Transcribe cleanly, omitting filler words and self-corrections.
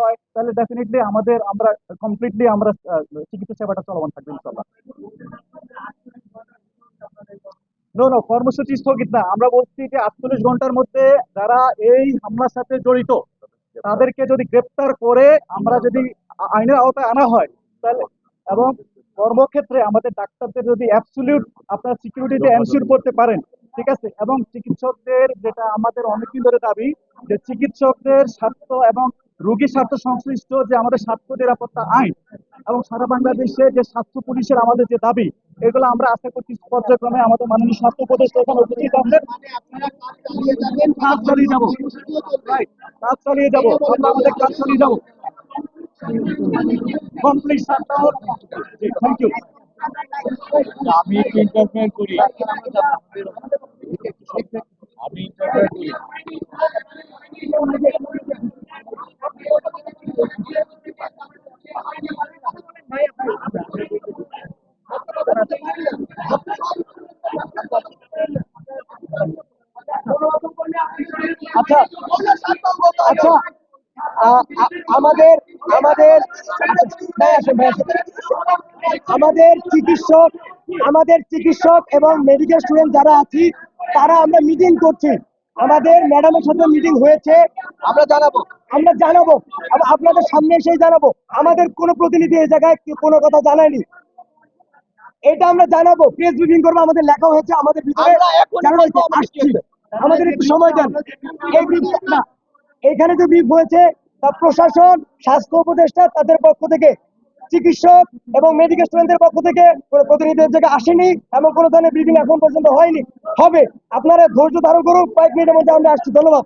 হয় তাহলে ডেফিনেটলি আমরা কমপ্লিটলি আমরা চিকিৎসা সেবাটা চলমান থাকবে ইনশাল্লাহ। নো নো, কর্মসূচি স্থগিত না, আমরা বলছি যে 48 ঘন্টার মধ্যে যারা এই হামলার সাথে জড়িত তাদেরকে যদি গ্রেপ্তার করে আমরা যদি আইনের আওতায় আনা হয় তাহলে, এবং কর্মক্ষেত্রে আমাদের ডাক্তারদের যদি অ্যাবসলিউট আপনার সিকিউরিটি এনশিওর করতে পারেন, ঠিক আছে, এবং চিকিৎসকদের যেটা আমাদের অনেকদিন ধরে দাবি, যে চিকিৎসকদের স্বার্থ এবং রোগী স্বার্থ সংশ্লিষ্ট যে আমাদের স্বাস্থ্য নিরাপত্তা আইন এবং সারা বাংলাদেশে যে স্বাস্থ্য পুলিশের আমাদের যে দাবি, এগুলো আমরা আশা করছি পর্যায়ক্রমে আমাদের মাননীয় স্বাস্থ্য উপদেষ্টা এখানে উপস্থিত আছেন, কাজ চালিয়ে যাবো। রাইট, কাজ চালিয়ে যাবো, আমরা আমাদের কাজ চালিয়ে যাবো। Complete shutdown. জি, থ্যাংক ইউ। আমি একটু ইন্টারফেয়ার করি, আমি ইন্টারফেয়ার করি। আচ্ছা আচ্ছা, আমাদের আমাদের ভাই আসেন, ভাই আসেন। আমাদের চিকিৎসক এবং মেডিকেল স্টুডেন্ট যারা আছি তারা আমরা মিটিং করছি, আমাদের ম্যাডামের সাথে মিটিং হয়েছে, আমরা জানাবো আপনাদের সামনে এসেই জানাবো। আমাদের কোনো প্রতিনিধি এই জায়গায় কোনো কথা জানায়নি, এটা আমরা জানাবো, প্রেস ব্রিফিং করবো, আমাদের লেখা হয়েছে, আমাদের ভিতরে জানানো হয়েছে, আসছি, আমাদের একটু সময় দেন। এই ব্রিফ না, এখানে যে ব্রিফ হয়েছে তা প্রশাসন, স্বাস্থ্য উপদেষ্টা তাদের পক্ষ থেকে, চিকিৎসক এবং মেডিকেল স্টুডেন্টদের পক্ষ থেকে কোনো প্রতিনিধিদের জায়গায় আসেনি এবং কোনো ধরনের ব্রিফিং এখন পর্যন্ত হয়নি, হবে। আপনারা ধৈর্য ধারণ করুন, কয়েক মিনিটের মধ্যে আমরা আসছি। ধন্যবাদ।